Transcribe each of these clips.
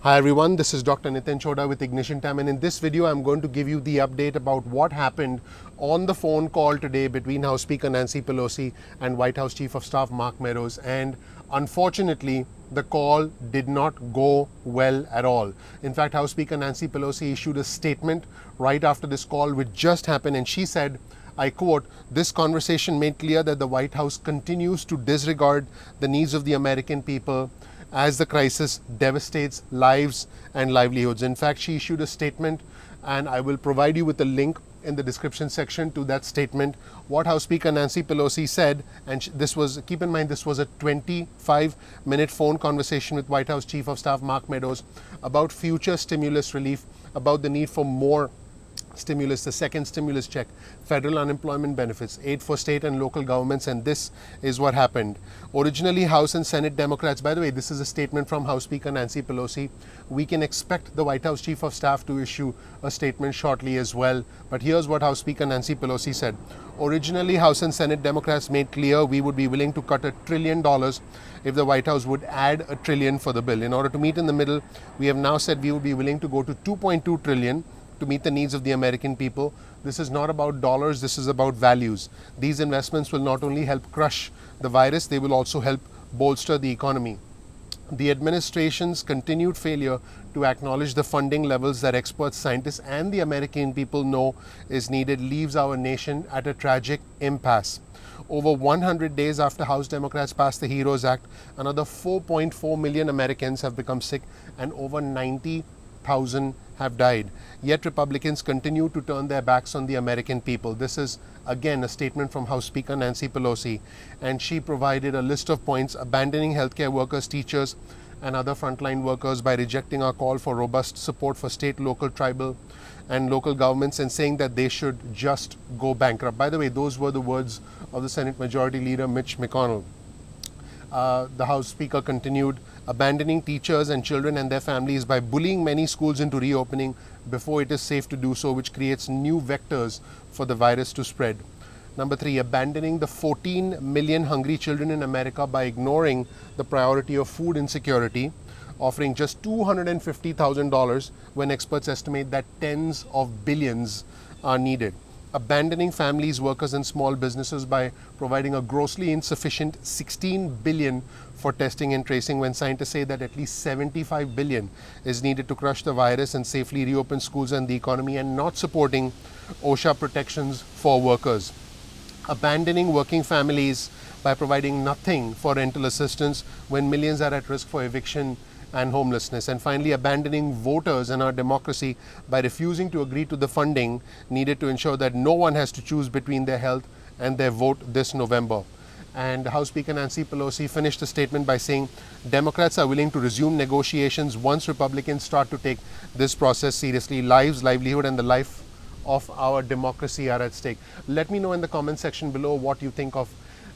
Hi everyone, this is Dr. Nitin Choda with Ignition Time, and in this video I'm going to give you the update about what happened on the phone call today between House Speaker Nancy Pelosi and White House Chief of Staff Mark Meadows. And unfortunately, the call did not go well at all. In fact, House Speaker Nancy Pelosi issued a statement right after this call, which just happened, and she said, I quote, "This conversation made clear that the White House continues to disregard the needs of the American people as the crisis devastates lives and livelihoods." In fact, she issued a statement, and I will provide you with a link in the description section to that statement. What House Speaker Nancy Pelosi said, and this was, keep in mind, this was a 25-minute phone conversation with White House Chief of Staff Mark Meadows about future stimulus relief, about the need for more stimulus, the second stimulus check, federal unemployment benefits, aid for state and local governments, and this is what happened. Originally, House and Senate Democrats, by the way, this is a statement from House Speaker Nancy Pelosi. We can expect the White House Chief of Staff to issue a statement shortly as well, but here's what House Speaker Nancy Pelosi said. Originally, House and Senate Democrats made clear we would be willing to cut $1 trillion if the White House would add $1 trillion for the bill. In order to meet in the middle, we have now said we would be willing to go to $2.2 trillion to meet the needs of the American people. This is not about dollars, this is about values. These investments will not only help crush the virus, they will also help bolster the economy. The administration's continued failure to acknowledge the funding levels that experts, scientists, and the American people know is needed leaves our nation at a tragic impasse. Over 100 days after House Democrats passed the HEROES Act, another 4.4 million Americans have become sick and over 90,000 have died. Yet Republicans continue to turn their backs on the American people. This is again a statement from House Speaker Nancy Pelosi, and she provided a list of points: abandoning healthcare workers, teachers, and other frontline workers by rejecting our call for robust support for state, local, tribal, and local governments, and saying that they should just go bankrupt. By the way, those were the words of the Senate Majority Leader Mitch McConnell. The House Speaker continued, abandoning teachers and children and their families by bullying many schools into reopening before it is safe to do so, which creates new vectors for the virus to spread. Number 3, abandoning the 14 million hungry children in America by ignoring the priority of food insecurity, offering just $250,000 when experts estimate that tens of billions are needed. Abandoning families, workers, and small businesses by providing a grossly insufficient $16 billion for testing and tracing when scientists say that at least $75 billion is needed to crush the virus and safely reopen schools and the economy, and not supporting OSHA protections for workers. Abandoning working families by providing nothing for rental assistance when millions are at risk for eviction and homelessness. And finally, abandoning voters and our democracy by refusing to agree to the funding needed to ensure that no one has to choose between their health and their vote this November. And House Speaker Nancy Pelosi finished the statement by saying Democrats are willing to resume negotiations once Republicans start to take this process seriously. Lives, livelihood, and the life of our democracy are at stake. Let me know in the comment section below what you think of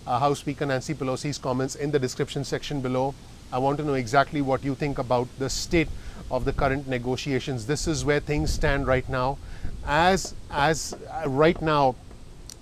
House Speaker Nancy Pelosi's comments in the description section below. I want to know exactly what you think about the state of the current negotiations. This is where things stand right now. As right now,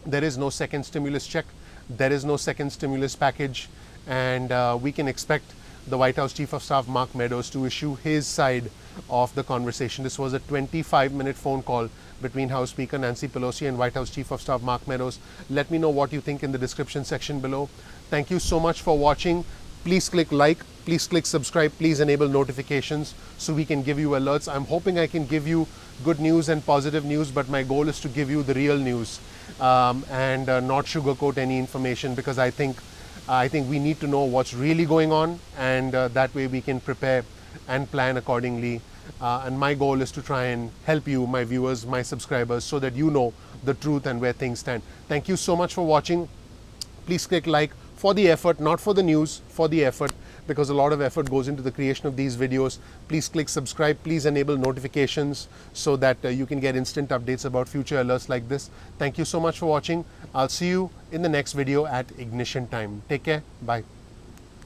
there is no second stimulus check, there is no second stimulus package, and we can expect the White House Chief of Staff Mark Meadows to issue his side of the conversation. This was a 25-minute phone call between House Speaker Nancy Pelosi and White House Chief of Staff Mark Meadows. Let me know what you think in the description section below. Thank you so much for watching. Please click like, please click subscribe, please enable notifications so we can give you alerts. I'm hoping I can give you good news and positive news, but my goal is to give you the real news and not sugarcoat any information, because I think we need to know what's really going on, and that way we can prepare and plan accordingly. And my goal is to try and help you, my viewers, my subscribers, so that you know the truth and where things stand. Thank you so much for watching. Please click like for the effort, not for the news, for the effort, because a lot of effort goes into the creation of these videos. Please click subscribe, please enable notifications so that you can get instant updates about future alerts like this. Thank you so much for watching. I'll see you in the next video at Ignition Time. Take care. Bye.